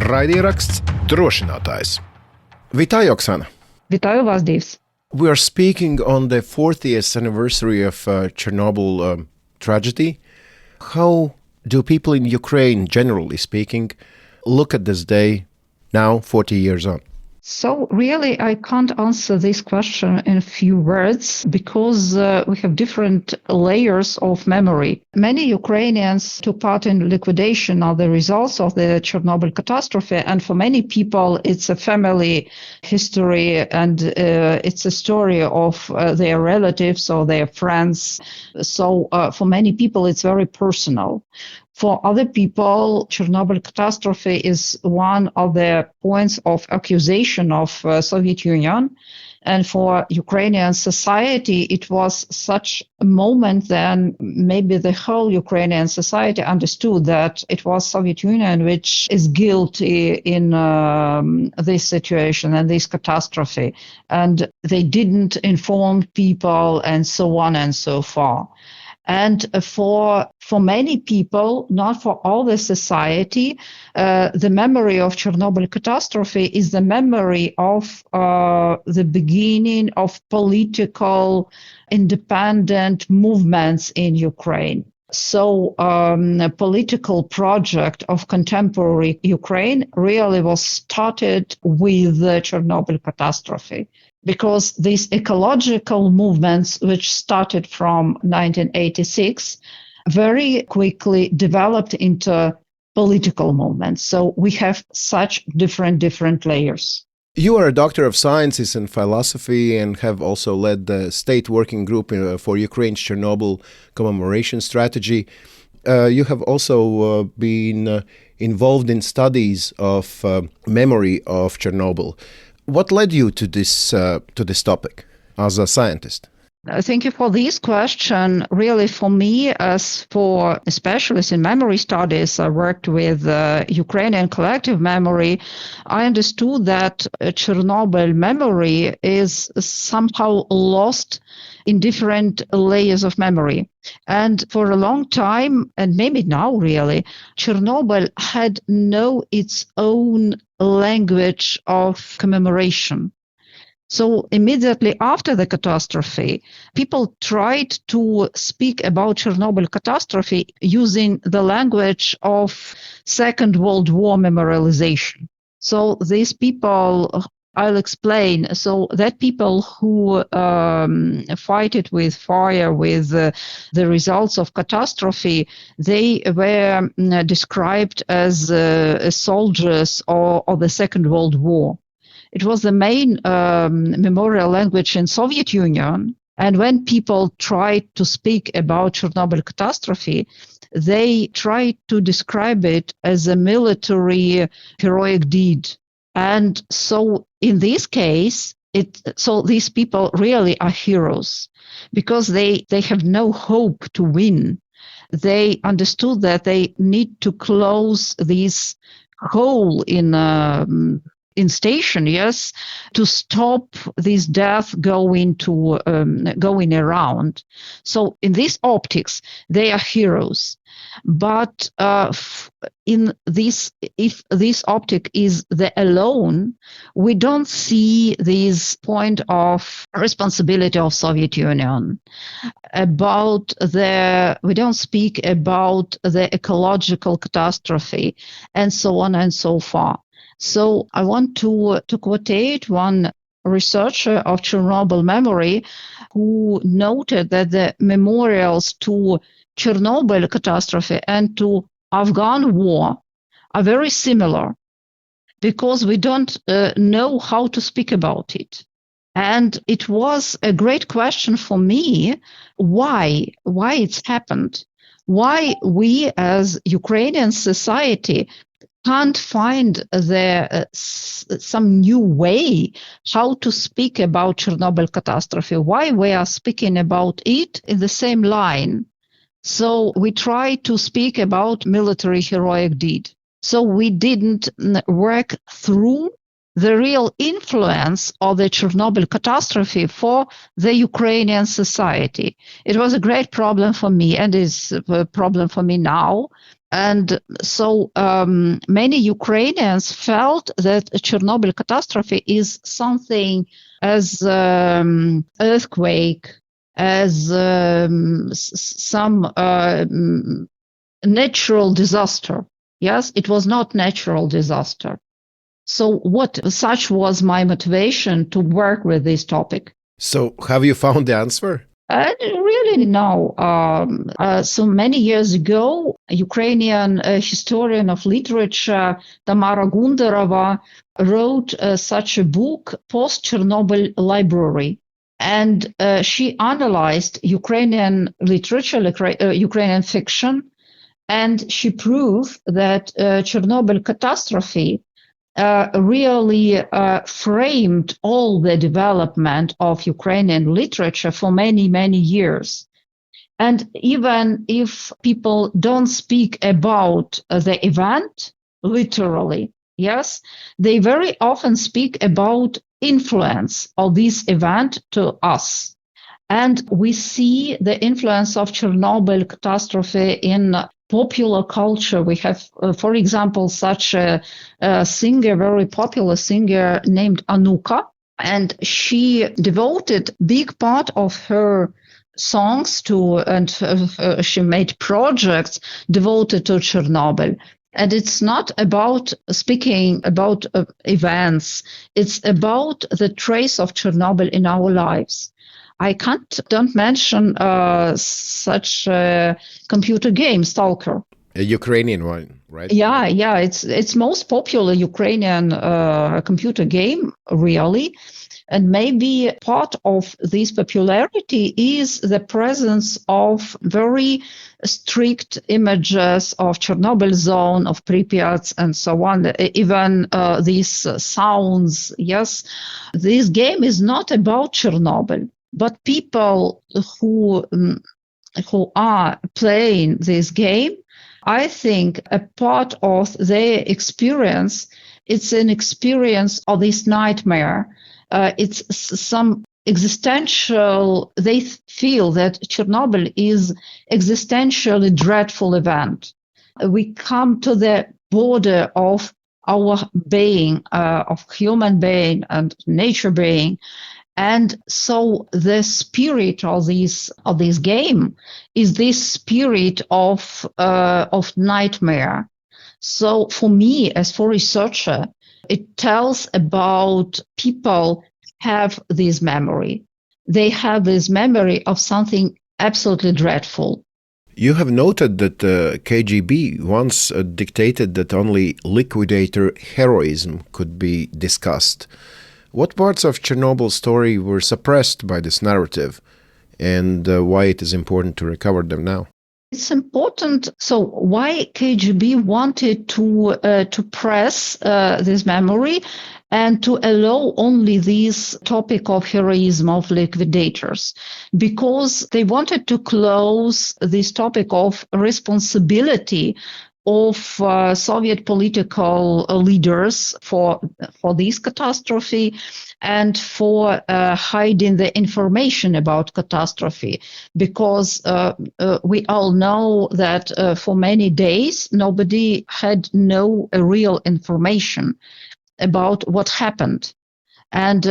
Raidieraksts Drošinātājs. Vitāju, Oksana. Vitāju vás, Dīvs. We are speaking on the 40th anniversary of Chornobyl tragedy. How do people in Ukraine, generally speaking, look at this day now, 40 years on? So really, I can't answer this question in a few words because we have different layers of memory. Many Ukrainians took part in liquidation of the results of the Chernobyl catastrophe, and for many people, it's a family history and it's a story of their relatives or their friends. So for many people, it's very personal. For other people, Chernobyl catastrophe is one of the points of accusation of Soviet Union. And for Ukrainian society, it was such a moment that maybe the whole Ukrainian society understood that it was Soviet Union which is guilty in this situation and this catastrophe. And they didn't inform people and so on and so forth. And for many people, not for all the society, the memory of Chernobyl catastrophe is the memory of the beginning of political independent movements in Ukraine. So a political project of contemporary Ukraine really was started with the Chernobyl catastrophe. Because these ecological movements, which started from 1986, very quickly developed into political movements. So we have such different layers. You are a doctor of sciences and philosophy and have also led the state working group for Ukraine's Chernobyl commemoration strategy. You have also been involved in studies of memory of Chernobyl. What led you to this topic as a scientist? Thank you for this question. Really, for me, as for a specialist in memory studies, I worked with Ukrainian collective memory. I understood that Chernobyl memory is somehow lost in different layers of memory. And for a long time, and maybe now really, Chernobyl had no its own language of commemoration. So immediately after the catastrophe, people tried to speak about Chernobyl catastrophe using the language of Second World War memorialization. So these people, I'll explain. So that people who fight it with fire with the results of catastrophe, they were described as soldiers of the Second World War. It was the main memorial language in Soviet Union. And when people tried to speak about Chernobyl catastrophe, they tried to describe it as a military heroic deed. And so in this case, so these people really are heroes because they have no hope to win. They understood that they need to close this hole in station, yes, to stop this death going around. So in these optics, they are heroes. But in this, if this optic is the alone, we don't see this point of responsibility of Soviet Union. We don't speak about the ecological catastrophe and so on and so forth. So I want to quote one researcher of Chernobyl memory who noted that the memorials to Chernobyl catastrophe and to Afghan war are very similar because we don't know how to speak about it. And it was a great question for me, why it's happened, why we as Ukrainian society can't find some new way how to speak about Chernobyl catastrophe, why we are speaking about it in the same line. So we try to speak about military heroic deed. So we didn't work through the real influence of the Chernobyl catastrophe for the Ukrainian society. It was a great problem for me and is a problem for me now And so many Ukrainians felt that a Chernobyl catastrophe is something as earthquake, as some natural disaster. Yes, it was not natural disaster. So such was my motivation to work with this topic. So have you found the answer? Really, no. So many years ago, a Ukrainian historian of literature, Tamara Gundarova, wrote such a book, Post-Chernobyl Library. And she analyzed Ukrainian literature, Ukrainian fiction, and she proved that Chernobyl catastrophe really framed all the development of Ukrainian literature for many, many years. And even if people don't speak about the event, literally, yes, they very often speak about influence of this event to us. And we see the influence of Chernobyl catastrophe in popular culture. We have, for example, such a singer, very popular singer named Anuka, and she devoted big part of her songs and she made projects devoted to Chernobyl. And it's not about speaking about events. It's about the trace of Chernobyl in our lives. I don't mention such a computer game, Stalker. A Ukrainian one, right? Yeah. It's most popular Ukrainian computer game, really. And maybe part of this popularity is the presence of very strict images of Chernobyl zone, of Pripyat, and so on. Even these sounds, yes. This game is not about Chernobyl. But people who are playing this game, I think a part of their experience, it's an experience of this nightmare. It's some existential, they feel that Chernobyl is existentially dreadful event. We come to the border of our being, of human being and nature being. And so the spirit of this game is this spirit of nightmare. So for me, as for researcher, it tells about people have this memory. They have this memory of something absolutely dreadful. You have noted that the KGB once dictated that only liquidator heroism could be discussed. What parts of Chernobyl's story were suppressed by this narrative, and why it is important to recover them now? It's important. So why KGB wanted to press this memory and to allow only this topic of heroism of liquidators? Because they wanted to close this topic of responsibility of Soviet political leaders for this catastrophe and for hiding the information about catastrophe, because we all know that for many days nobody had no real information about what happened. And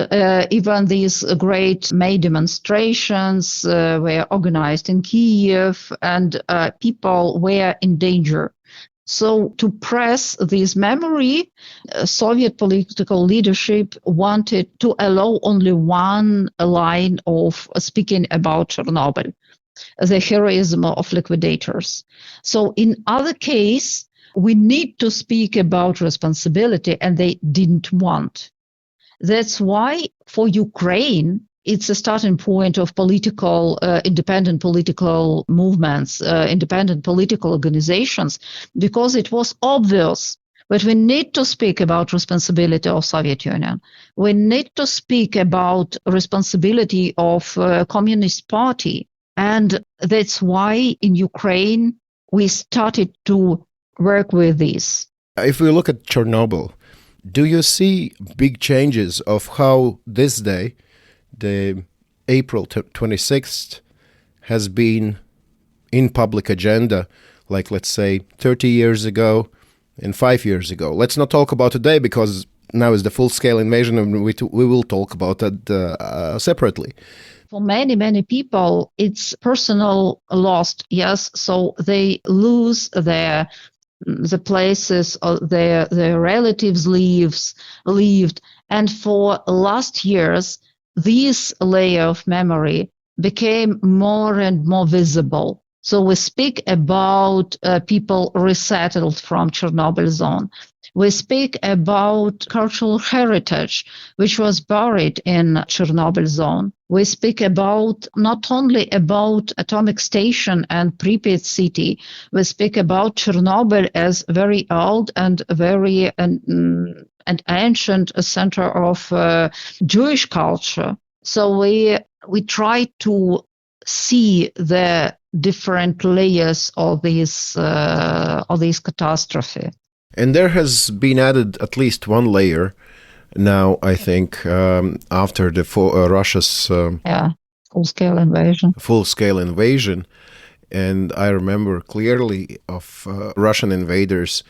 even these great May demonstrations were organized in Kiev, and people were in danger. So to press this memory, Soviet political leadership wanted to allow only one line of speaking about Chernobyl, the heroism of liquidators. So in other case, we need to speak about responsibility, and they didn't want. That's why for Ukraine, it's a starting point of political, independent political movements, independent political organizations, because it was obvious that we need to speak about responsibility of Soviet Union. We need to speak about responsibility of Communist Party. And that's why in Ukraine, we started to work with this. If we look at Chernobyl, do you see big changes of how this day, the April 26th, has been in public agenda, like let's say 30 years ago and 5 years ago. Let's not talk about today because now is the full-scale invasion, and we will talk about that separately. For many, many people, it's personal loss, yes. So they lose the places their relatives lived. And for last years, this layer of memory became more and more visible. So we speak about people resettled from Chernobyl zone. We speak about cultural heritage, which was buried in Chernobyl zone. We speak about not only about atomic station and Pripyat city. We speak about Chernobyl as very old and very an ancient center of Jewish culture. So we try to see the different layers of this catastrophe. And there has been added at least one layer now, I think, after the Russia's full-scale invasion. Full-scale invasion. And I remember clearly of Russian invaders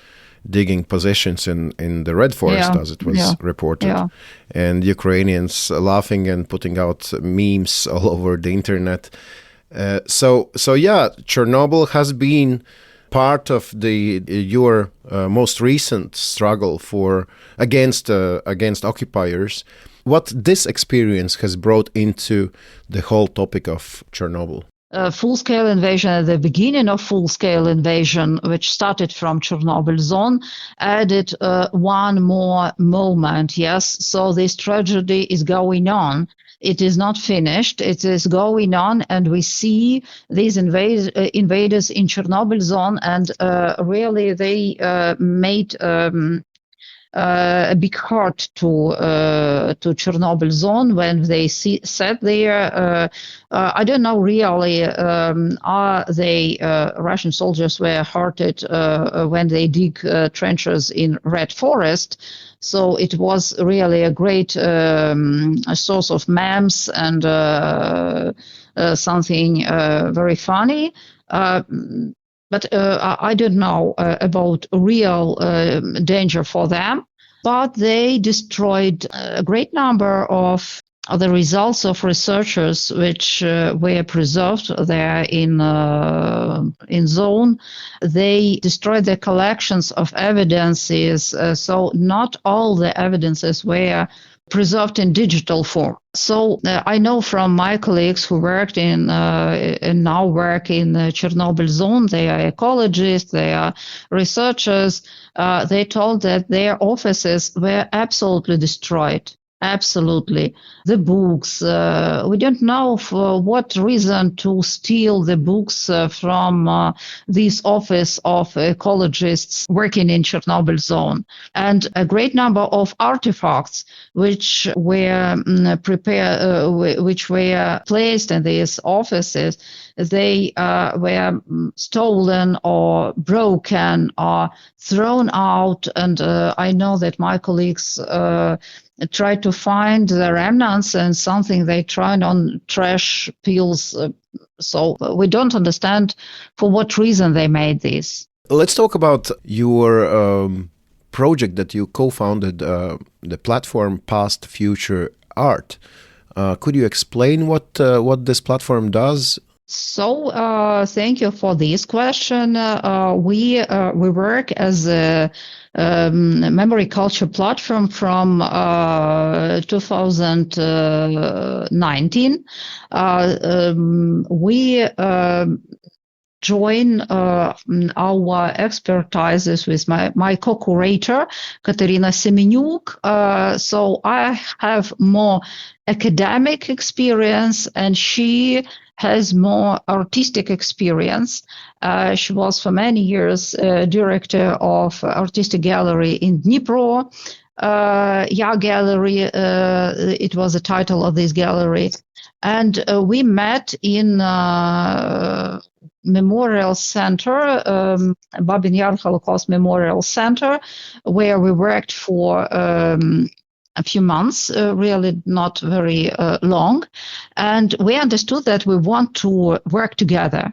digging positions in the Red Forest, as it was reported, and Ukrainians laughing and putting out memes all over the internet. So Chernobyl has been part of your most recent struggle against occupiers. What this experience has brought into the whole topic of Chernobyl? Full-scale invasion, at the beginning of full-scale invasion, which started from Chernobyl zone, added one more moment, yes. So this tragedy is going on. It is not finished. It is going on, and we see these invaders in Chernobyl zone, and really they made a big hurt to Chernobyl zone when they sat there. I don't know really are they Russian soldiers were hurted when they dig trenches in Red Forest. So it was really a great source of memes and something very funny. But I don't know about real danger for them. But they destroyed a great number of the results of researchers which were preserved there in zone. They destroyed the collections of evidences, so not all the evidences were preserved in digital form. So I know from my colleagues who worked and now work in the Chernobyl zone, they are ecologists, they are researchers, they told that their offices were absolutely destroyed. Absolutely. The books, we don't know for what reason to steal the books from this office of ecologists working in Chernobyl zone. And a great number of artifacts which were which were placed in these offices, they were stolen or broken or thrown out. And I know that my colleagues try to find the remnants and something they tried on trash piles. So we don't understand for what reason they made this. Let's talk about your project that you co-founded, the platform Past Future Art. Could you explain what this platform does? So thank you for this question. We work as a memory culture platform from 2019. We join our expertises with my co-curator, Katerina Semenyuk. So I have more academic experience and she has more artistic experience. She was for many years director of artistic gallery in Dnipro, Gallery. It was the title of this gallery. And we met in Memorial Center, Babin Yar Holocaust Memorial Center, where we worked for a few months, really not very long. And we understood that we want to work together.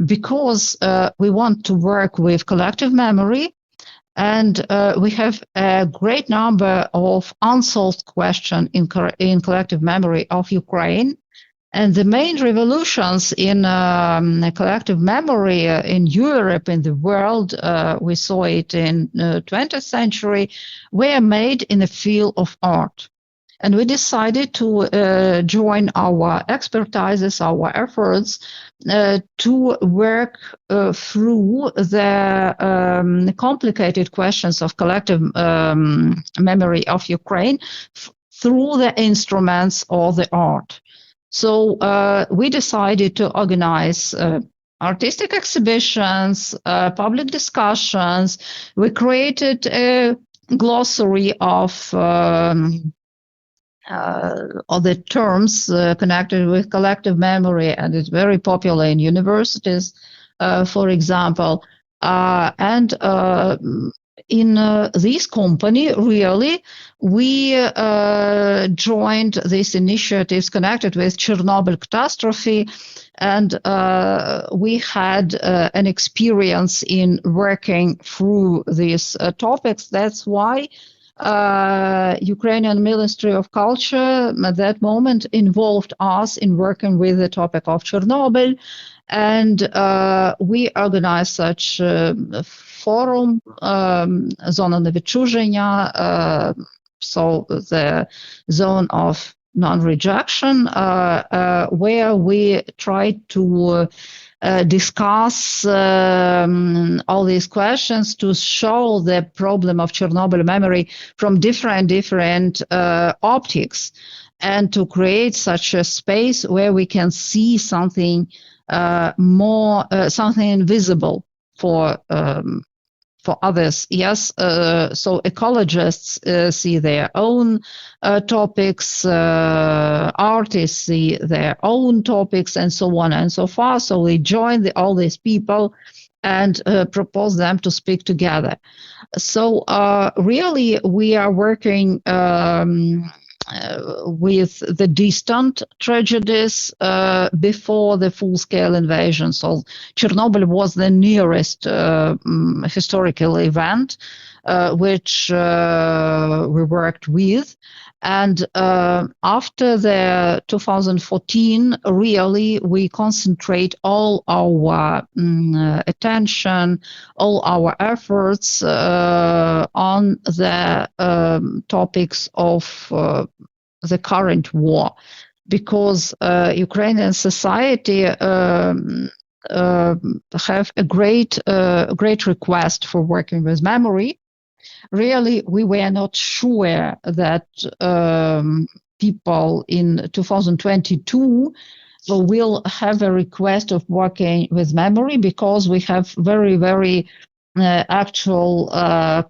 because we want to work with collective memory, and we have a great number of unsolved questions in collective memory of Ukraine. And the main revolutions in collective memory in Europe, in the world, we saw it in the 20th century, were made in the field of art. And we decided to join our expertises, our efforts, to work through the complicated questions of collective memory of Ukraine through the instruments or the art. So we decided to organize artistic exhibitions, public discussions. We created a glossary of the terms connected with collective memory, and it's very popular in universities, for example. And in this company, really, we joined these initiatives connected with Chernobyl catastrophe, and we had an experience in working through these topics. That's why Ukrainian Ministry of Culture at that moment involved us in working with the topic of Chernobyl, and we organized such forum, Zona Nevyczużenia, so the zone of non-rejection, where we tried to discuss all these questions to show the problem of Chernobyl memory from different optics, and to create such a space where we can see something more, something invisible for others. Yes, so ecologists see their own topics, artists see their own topics, and so on and so forth. So we join all these people and propose them to speak together. So really, we are working with the distant tragedies before the full-scale invasion. So Chernobyl was the nearest historical event which we worked with. And after the 2014, really, we concentrate all our attention, all our efforts on the topics of the current war, because Ukrainian society have a great request for working with memory. Really, we were not sure that people in 2022 will have a request of working with memory, because we have very actual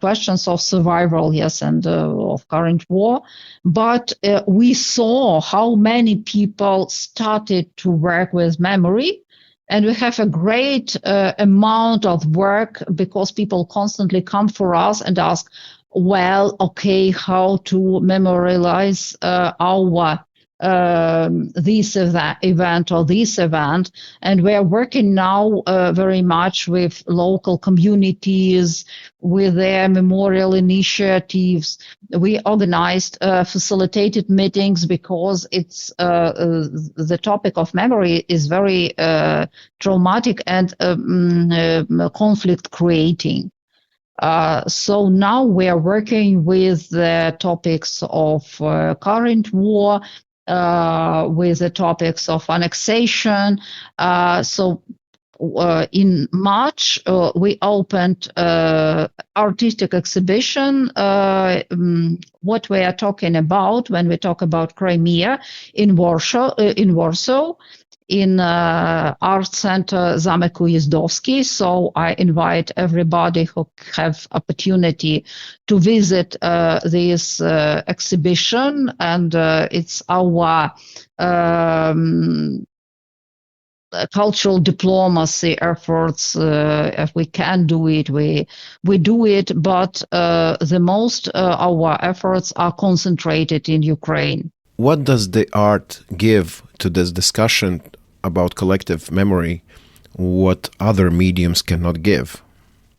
questions of survival, yes, and of current war. But we saw how many people started to work with memory. And we have a great amount of work, because people constantly come for us and ask, well, okay, how to memorialize our this event or this event. And we are working now very much with local communities, with their memorial initiatives. We organized facilitated meetings, because it's the topic of memory is very traumatic and conflict creating. So now we are working with the topics of current war, with the topics of annexation. So in March, we opened artistic exhibition. What we are talking about when we talk about Crimea in Warsaw, in Art Center Zamek Ujazdowski. So I invite everybody who have opportunity to visit this exhibition, and it's our cultural diplomacy efforts. If we can do it, we do it, but the most our efforts are concentrated in Ukraine. What does the art give to this discussion about collective memory? what other mediums cannot give.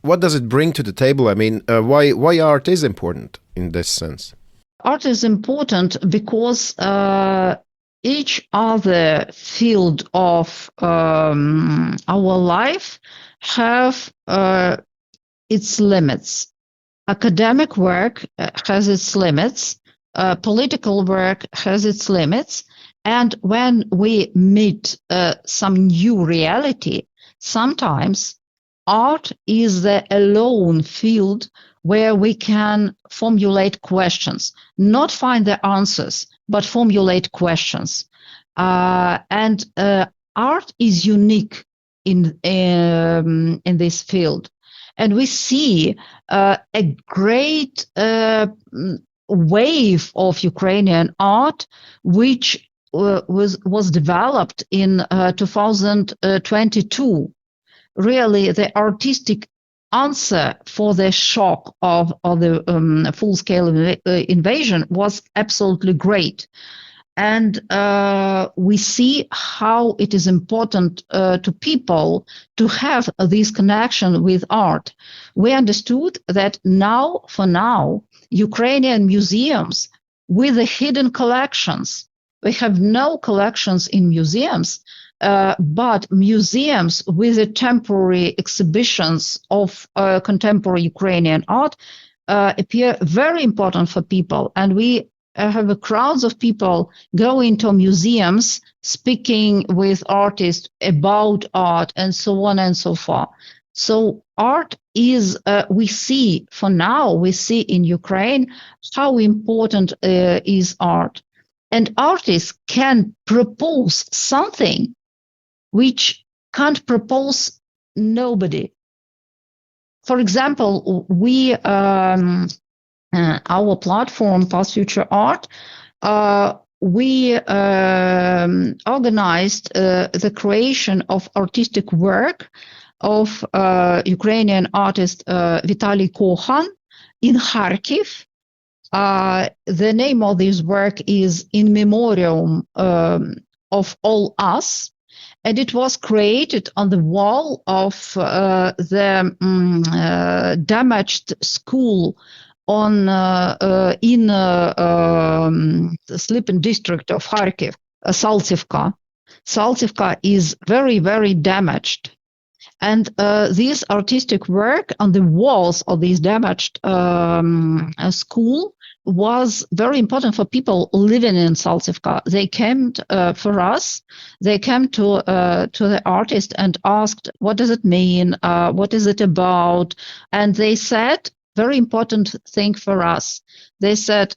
What does it bring to the table? I mean, why art is important in this sense? Art is important because each other field of our life have its limits. Academic work has its limits. Political work has its limits. And when we meet some new reality, sometimes art is the alone field where we can formulate questions, not find the answers, but formulate questions. And art is unique in this field. And we see a great wave of Ukrainian art, which was developed in 2022. Really, the artistic answer for the shock of the full-scale invasion was absolutely great. And we see how it is important to people to have this connection with art. We understood that for now, Ukrainian museums with the hidden collections, we have no collections in museums, but museums with the temporary exhibitions of contemporary Ukrainian art appear very important for people. And we have crowds of people going to museums, speaking with artists about art, and so on and so forth. So art is, we see in Ukraine how important is art. And artists can propose something which can't propose nobody. For example, our platform, Past Future Art, we organized the creation of artistic work of Ukrainian artist Vitaly Kohan in Kharkiv. The name of this work is In Memoriam of All Us, and it was created on the wall of the damaged school in the sleeping district of Kharkiv, Saltivka. Saltivka is very, very damaged. And this artistic work on the walls of this damaged school was very important for people living in Saltivka. They came for us. They came to the artist and asked, "What does it mean? What is it about?" And they said, very important thing for us. They said,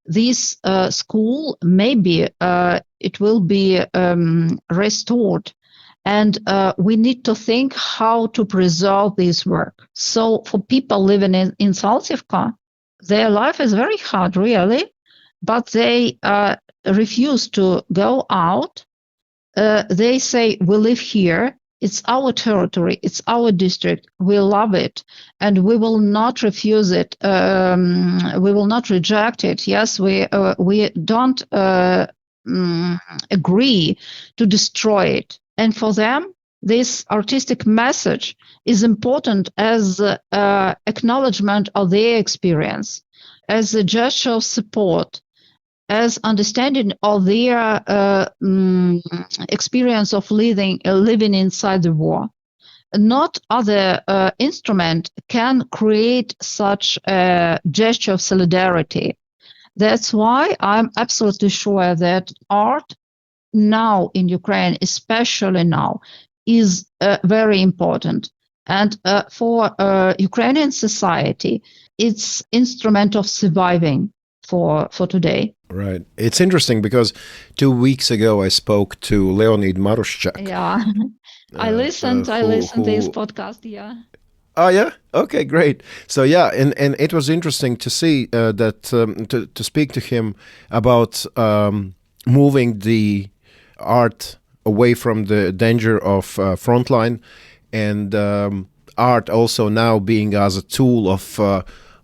"This school maybe it will be restored." And we need to think how to preserve this work. So for people living in Saltivka, their life is very hard, really, but they refuse to go out. They say, we live here. It's our territory. It's our district. We love it. And we will not refuse it. We will not reject it. Yes, we don't agree to destroy it. And for them, this artistic message is important as acknowledgement of their experience, as a gesture of support, as understanding of their experience of living inside the war. Not other instrument can create such a gesture of solidarity. That's why I'm absolutely sure that art now in Ukraine, especially now, is very important. And for Ukrainian society, it's instrument of surviving for today. Right. It's interesting because 2 weeks ago I spoke to Leonid Marushchak. Yeah, I listened to this podcast, yeah. Oh, yeah? Okay, great. So, yeah, and it was interesting to see that, to speak to him about moving the art away from the danger of frontline, and art also now being as a tool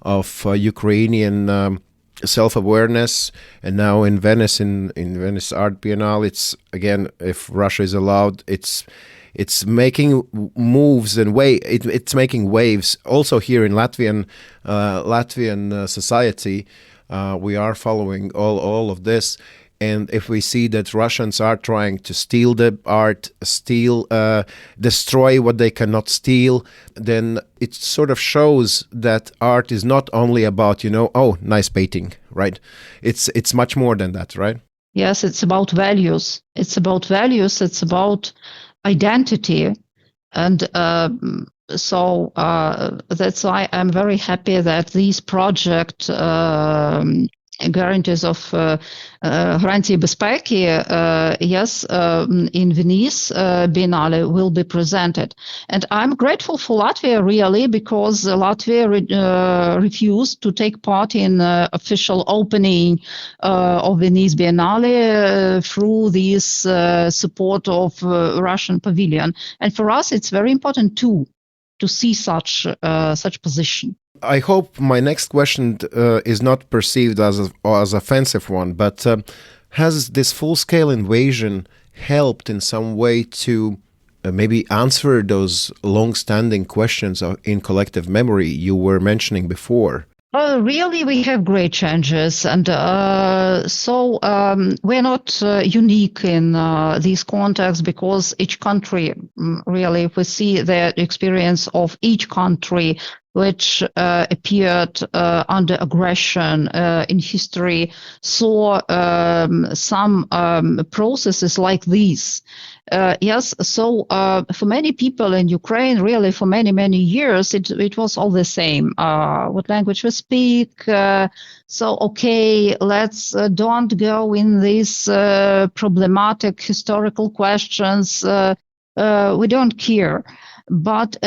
of Ukrainian self-awareness. And now in Venice, in Venice Art Biennale, it's again, if Russia is allowed, it's it's making moves and it's making waves. Also here in Latvian society, we are following all of this. And if we see that Russians are trying to steal the art, destroy what they cannot steal, then it sort of shows that art is not only about, oh, nice painting, right? It's much more than that, right? Yes, it's about values. It's about values. It's about identity. And so that's why I'm very happy that this project guarantees of гарантії безпеки, in Venice Biennale will be presented. And I'm grateful for Latvia, really, because Latvia refused to take part in official opening of Venice Biennale through this support of Russian pavilion. And for us, it's very important, too, to see such position. I hope my next question is not perceived as offensive one, but has this full-scale invasion helped in some way to maybe answer those long-standing questions in collective memory you were mentioning before? Really, we have great changes, and so we're not unique in these contexts, because each country, really, if we see the experience of each country which appeared under aggression in history, saw some processes like these. So for many people in Ukraine, really for many, many years, it was all the same. What language we speak. So, okay, let's don't go in these problematic historical questions. We don't care. But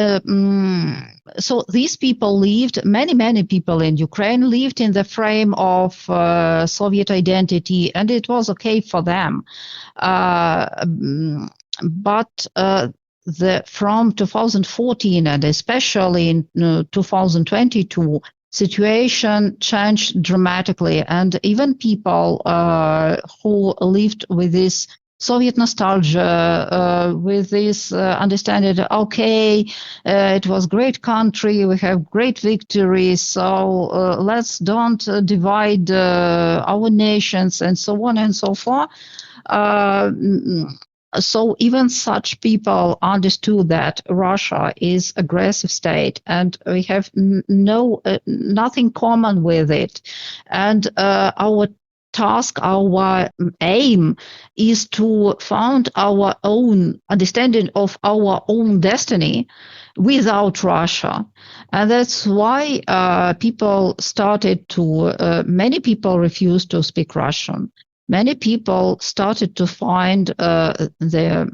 so these people lived, many people in Ukraine lived in the frame of Soviet identity, and it was okay for them. But from 2014 and especially in 2022, situation changed dramatically, and even people who lived with this Soviet nostalgia, with this understanding that, okay, it was great country, we have great victories, so let's don't divide our nations, and so on and so forth. So even such people understood that Russia is aggressive state, and we have nothing common with it, and our task, our aim is to found our own understanding of our own destiny without Russia. And that's why people started to, many people refused to speak Russian. Many people started to find their,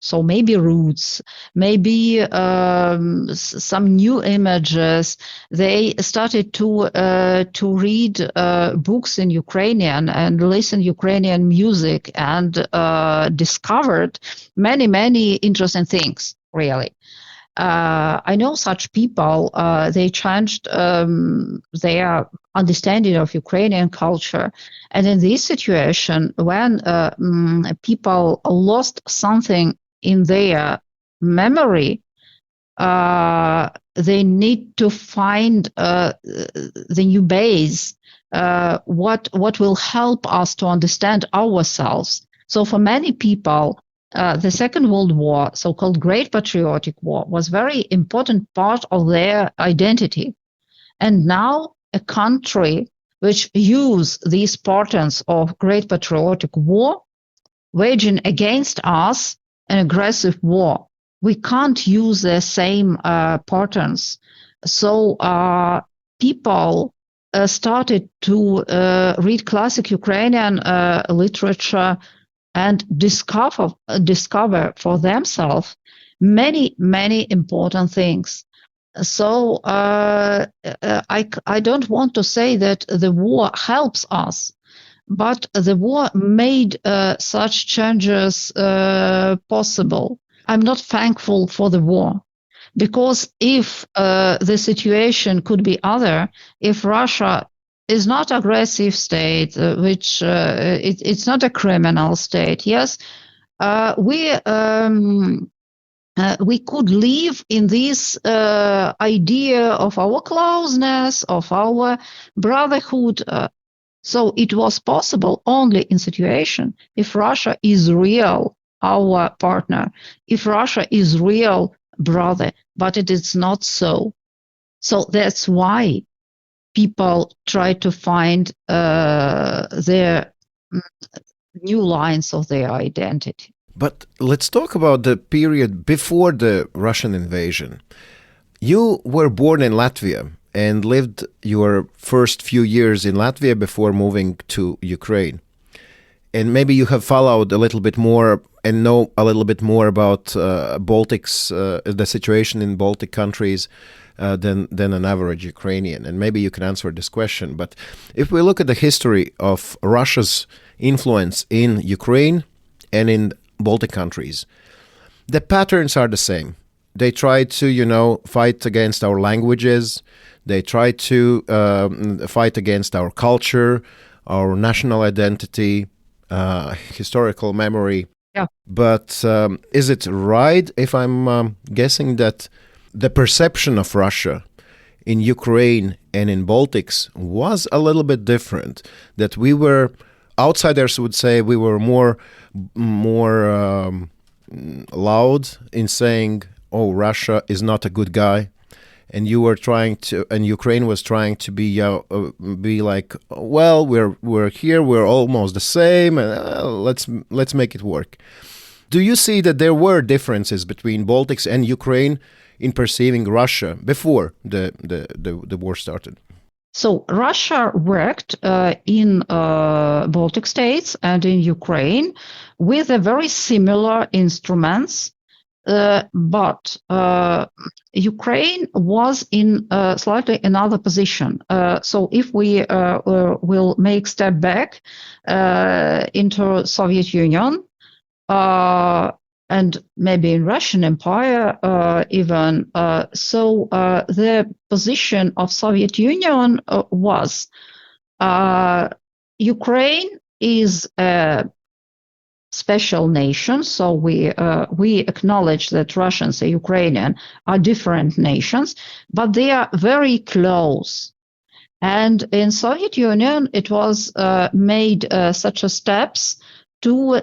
so maybe roots, maybe some new images. They started to read books in Ukrainian and listen Ukrainian music, and discovered many interesting things, really. I know such people, they changed their understanding of Ukrainian culture. And in this situation, when people lost something in their memory, they need to find the new base, what will help us to understand ourselves. So for many people, the Second World War, so-called Great Patriotic War, was very important part of their identity. And now a country which use these patterns of Great Patriotic War, waging against us an aggressive war. We can't use the same patterns. So people started to read classic Ukrainian literature and discover for themselves many important things. So I don't want to say that the war helps us, but the war made such changes possible. I'm not thankful for the war, because if the situation could be other, if Russia is not aggressive state, which it's not a criminal state, yes, we could live in this idea of our closeness, of our brotherhood. So it was possible only in situation if Russia is real our partner, if Russia is real brother, but it is not so. So that's why people try to find their new lines of their identity. But let's talk about the period before the Russian invasion. You were born in Latvia and lived your first few years in Latvia before moving to Ukraine. And maybe you have followed a little bit more and know a little bit more about Baltics, the situation in Baltic countries than an average Ukrainian. And maybe you can answer this question. But if we look at the history of Russia's influence in Ukraine and in Baltic countries, the patterns are the same. They try to, fight against our languages. They try to fight against our culture, our national identity, historical memory. Yeah. But is it right if I'm guessing that the perception of Russia in Ukraine and in Baltics was a little bit different? That we were, outsiders would say, we were more loud in saying, "Oh, Russia is not a good guy," and Ukraine was trying to be like, "Well, we're here, we're almost the same, and let's make it work." Do you see that there were differences between Baltics and Ukraine in perceiving Russia before the war started? So Russia worked in Baltic states and in Ukraine with a very similar instruments, but Ukraine was in slightly another position. So if we will make step back into Soviet Union, and maybe in Russian Empire even. So the position of Soviet Union was Ukraine is a special nation, so we acknowledge that Russians and Ukrainian are different nations, but they are very close. And in Soviet Union, it was made such a steps to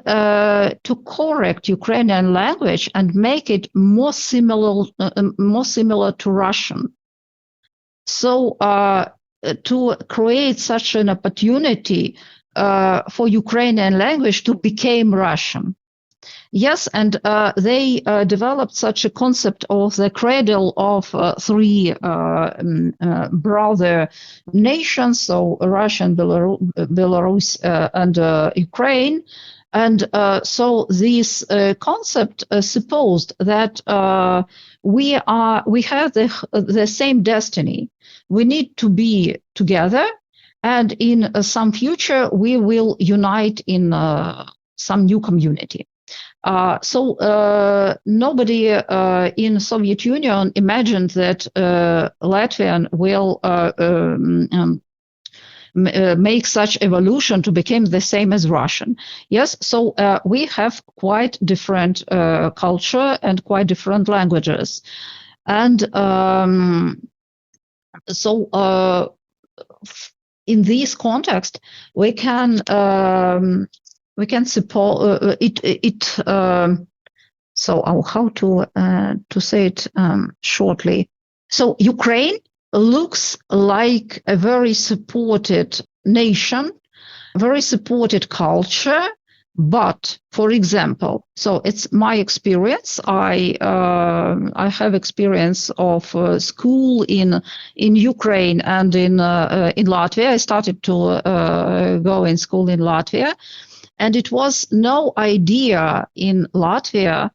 correct Ukrainian language and make it more similar to Russian. So to create such an opportunity for Ukrainian language to become Russian. Yes, and they developed such a concept of the cradle of three brother nations, so Russia, Belarus, and Ukraine. And so this concept supposed that we have the same destiny. We need to be together, and in some future we will unite in some new community. So nobody in Soviet Union imagined that Latvian will make such evolution to become the same as Russian. Yes, so we have quite different culture and quite different languages, and so in this context we can support it. So how to say it shortly? So Ukraine looks like a very supported nation, very supported culture. But, for example, so it's my experience. I have experience of school in Ukraine and in Latvia. I started to go in school in Latvia. And it was no idea in Latvia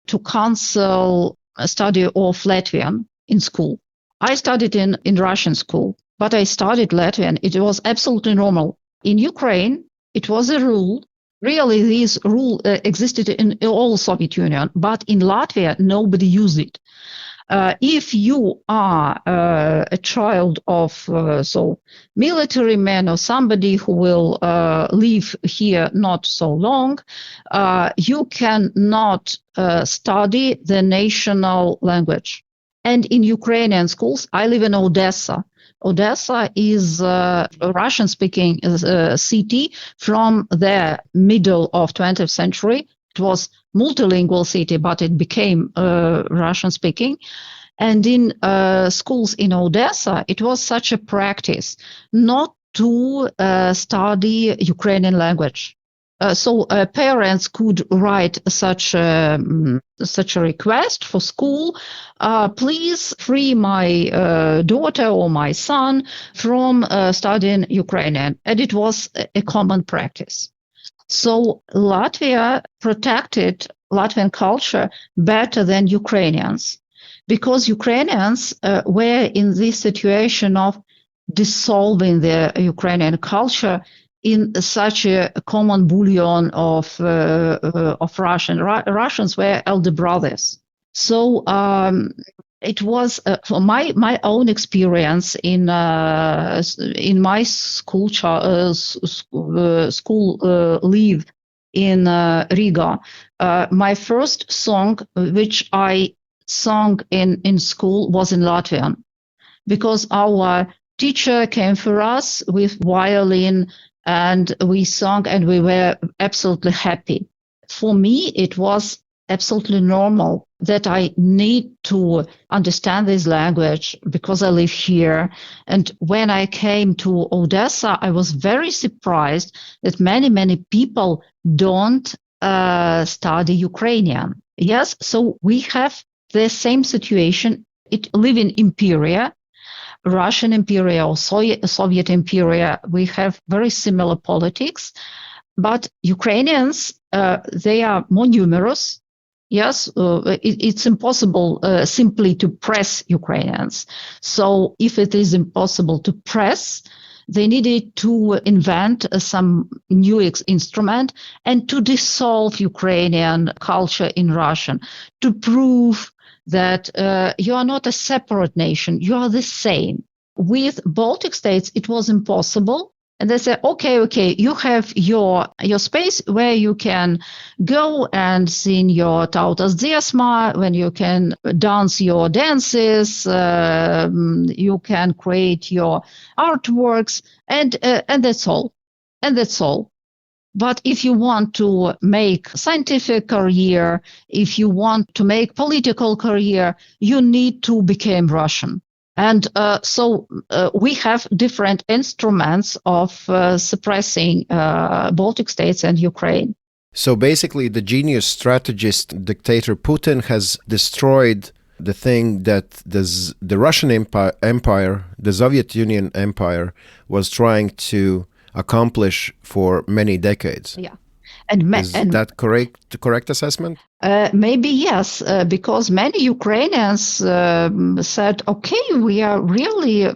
to cancel a study of Latvian in school. I studied in Russian school, but I studied Latvian. It was absolutely normal. In Ukraine, it was a rule. Really, this rule existed in all Soviet Union, but in Latvia, nobody used it. If you are a child of military man or somebody who will live here not so long, you cannot study the national language. And in Ukrainian schools, I live in Odessa. Odessa is a Russian-speaking city from the middle of 20th century. It was multilingual city, but it became Russian-speaking. And in schools in Odessa, it was such a practice not to study Ukrainian language. So parents could write such a request for school. Please free my daughter or my son from studying Ukrainian. And it was a common practice. So Latvia protected Latvian culture better than Ukrainians, because Ukrainians were in this situation of dissolving the Ukrainian culture in such a common bouillon of Russians were elder brothers. So it was my own experience in my school live in Riga. My first song, which I sung in school, was in Latvian, because our teacher came for us with violin, and we sang, and we were absolutely happy. For me, it was absolutely normal that I need to understand this language because I live here. And when I came to Odessa, I was very surprised that many people don't study Ukrainian. Yes, so we have the same situation. It live in Imperia, Russian Imperia or Soviet Imperia. We have very similar politics, but Ukrainians, they are more numerous. Yes, it's impossible simply to press Ukrainians. So if it is impossible to press, they needed to invent some new instrument and to dissolve Ukrainian culture in Russian, to prove that you are not a separate nation, you are the same. With Baltic states, it was impossible. And they said, okay, you have your space where you can go and sing your tautas dziesma, when you can dance your dances, you can create your artworks, and that's all. And that's all. But if you want to make scientific career, if you want to make political career, you need to become Russian. And so we have different instruments of suppressing Baltic states and Ukraine. So basically, the genius strategist dictator Putin has destroyed the thing that the Russian empire, the Soviet Union empire, was trying to accomplish for many decades. Yeah. Is that correct assessment? Maybe yes, because many Ukrainians said, okay, we are really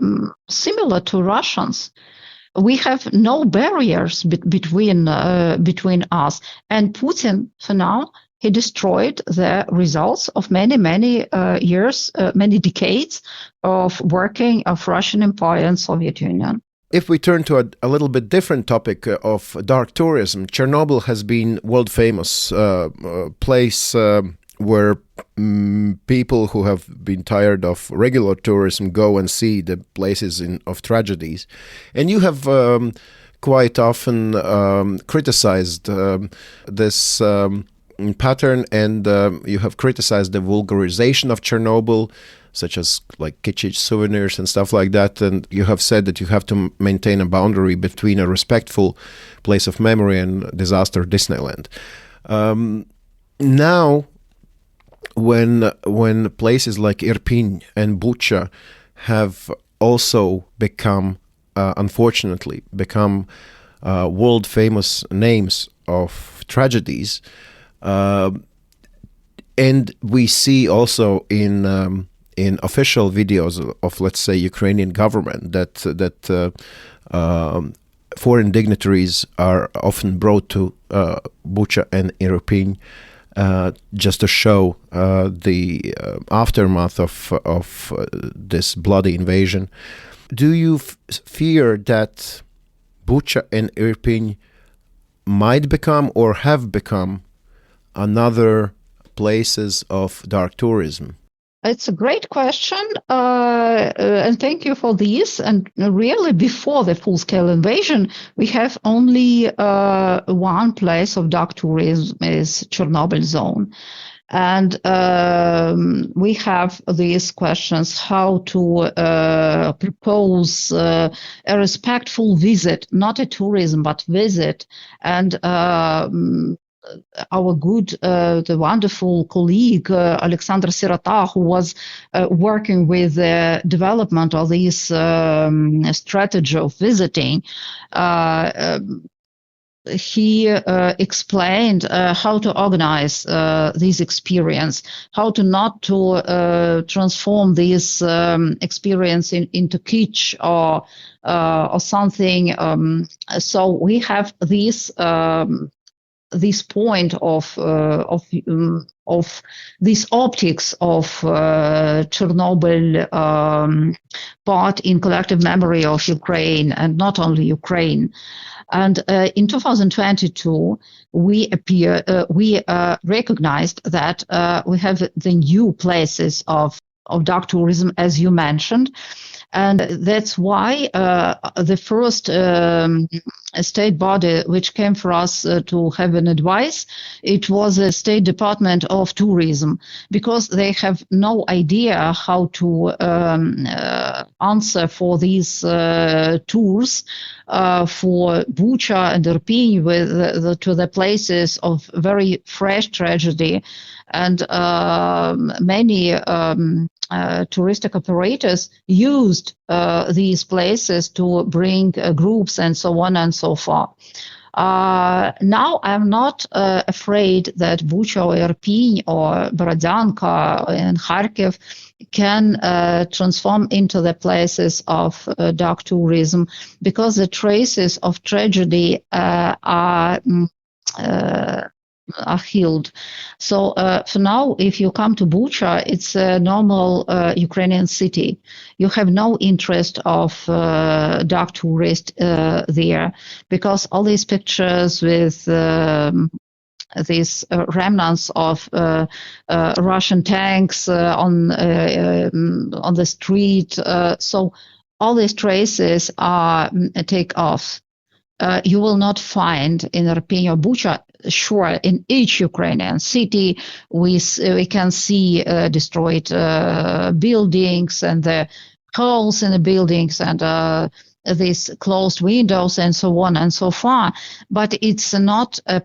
similar to Russians. We have no barriers between us. And Putin, for now, he destroyed the results of many years, many decades of working of Russian Empire and Soviet Union. If we turn to a little bit different topic of dark tourism, Chernobyl has been world famous place where people who have been tired of regular tourism go and see the places of tragedies. And you have quite often criticized this pattern, and you have criticized the vulgarization of Chernobyl, such as like kitschy souvenirs and stuff like that. And you have said that you have to maintain a boundary between a respectful place of memory and disaster Disneyland. Now, when places like Irpin and Bucha have also become, unfortunately, world famous names of tragedies, and we see also in official videos of, let's say, Ukrainian government that foreign dignitaries are often brought to Bucha and Irpin just to show the aftermath of this bloody invasion. Do you fear that Bucha and Irpin might become or have become another places of dark tourism? It's a great question, and thank you for this. And really, before the full-scale invasion, we have only one place of dark tourism, is Chornobyl zone. And we have these questions, how to propose a respectful visit, not a tourism, but visit. And our good, the wonderful colleague, Alexander Sirota, who was working with the development of this strategy of visiting, he explained how to organize this experience, how to not to transform this experience into kitsch or something. So we have this point of these optics of Chernobyl part in collective memory of Ukraine, and not only Ukraine. And in 2022, we recognized that we have the new places of dark tourism, as you mentioned. And that's why the first state body which came for us to have an advice, it was the State Department of Tourism, because they have no idea how to answer for these tours for Bucha and Irpin to the places of very fresh tragedy. And many touristic operators used these places to bring groups and so on and so forth. Now I'm not afraid that Bucha or Irpin or Borodyanka and Kharkiv can transform into the places of dark tourism, because the traces of tragedy are healed. So for now, if you come to Bucha, it's a normal Ukrainian city. You have no interest of dark tourist there, because all these pictures with these remnants of Russian tanks on the street, so all these traces are take off. You will not find in Irpin or Bucha. Sure, in each Ukrainian city, we can see destroyed buildings and the holes in the buildings and these closed windows and so on and so far. But it's not a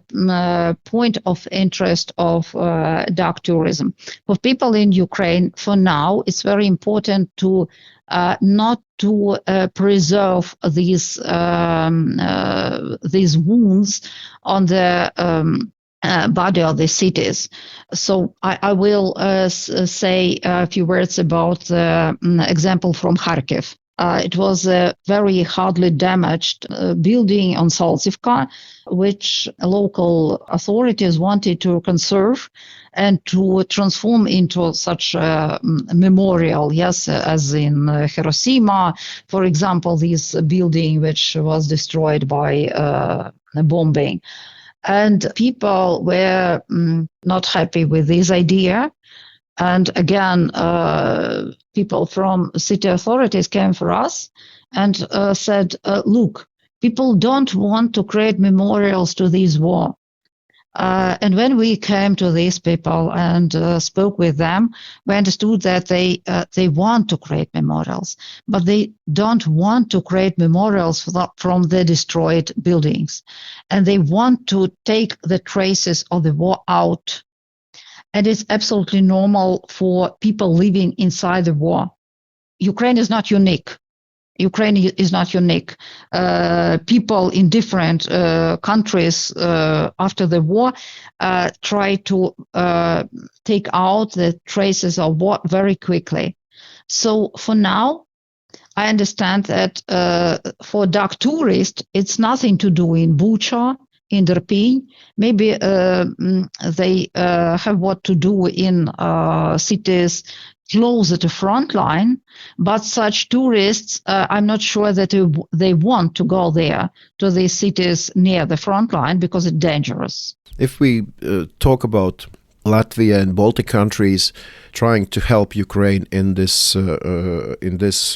point of interest of dark tourism. For people in Ukraine, for now, it's very important to not to preserve these wounds on the body of the cities. So I will say a few words about the example from Kharkiv. It was a very hardly damaged building on Salzivka, which local authorities wanted to conserve and to transform into such a memorial, yes, as in Hiroshima, for example, this building which was destroyed by bombing. And people were not happy with this idea. And again, people from city authorities came for us and said, look, people don't want to create memorials to this war. And when we came to these people and spoke with them, we understood that they want to create memorials, but they don't want to create memorials from the destroyed buildings. And they want to take the traces of the war out. And it's absolutely normal for people living inside the war. Ukraine is not unique. Ukraine is not unique. People in different countries after the war try to take out the traces of war very quickly. So for now, I understand that for dark tourists, it's nothing to do in Bucha, in Irpin. Maybe they have what to do in cities closer to front line, but such tourists, I'm not sure that they want to go there to these cities near the front line because it's dangerous. If we talk about Latvia and Baltic countries trying to help Ukraine in this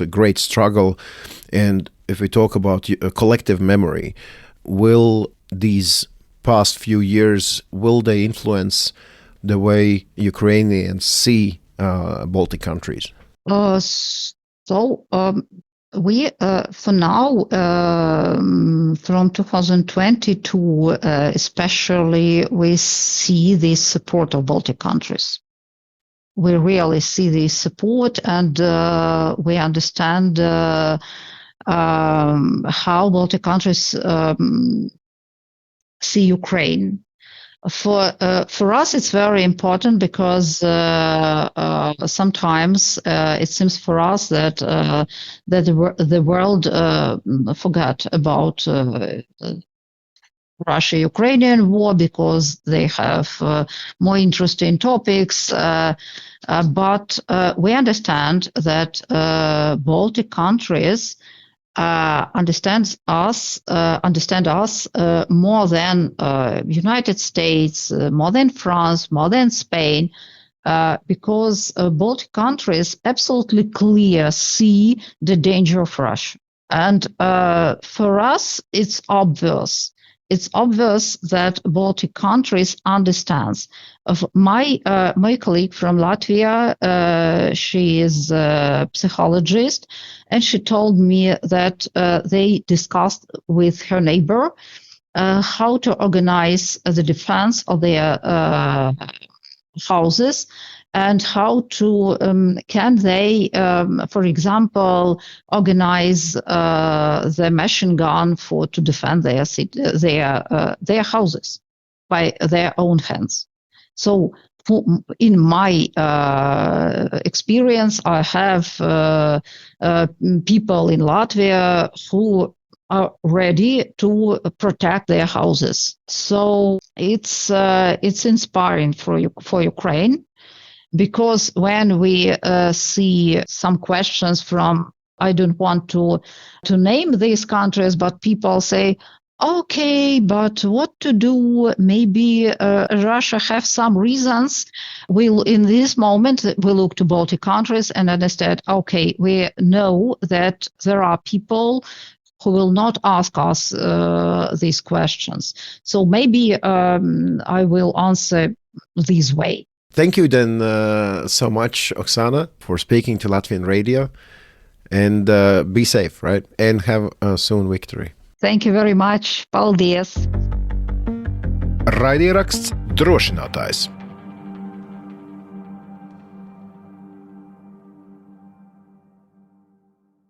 great struggle, and if we talk about a collective memory, will these past few years, will they influence the way Ukrainians see Baltic countries? We, for now, from 2022, especially, we see the support of Baltic countries. We really see the support, and we understand how Baltic countries see Ukraine. For us, it's very important because sometimes it seems for us that the world forgot about Russia-Ukrainian war because they have more interesting topics. But we understand that Baltic countries understand us more than United States, more than France, more than Spain, because Baltic countries absolutely clear see the danger of Russia. And for us, it's obvious. It's obvious that Baltic countries understands. My colleague from Latvia, she is a psychologist, and she told me that they discussed with her neighbor how to organize the defense of their houses, and how to can they, for example, organize the machine gun to defend their houses by their own hands. So, in my experience, I have people in Latvia who are ready to protect their houses. So it's inspiring for Ukraine. Because when we see some questions from, I don't want to name these countries, but people say, okay, but what to do? Maybe Russia have some reasons. In this moment, we look to Baltic countries and understand, okay, we know that there are people who will not ask us these questions. So maybe I will answer this way. Thank you then so much, Oksana, for speaking to Latvian Radio, and be safe, right? And have a soon victory. Thank you very much. Paldies! Raidieraksts Drošinātājs.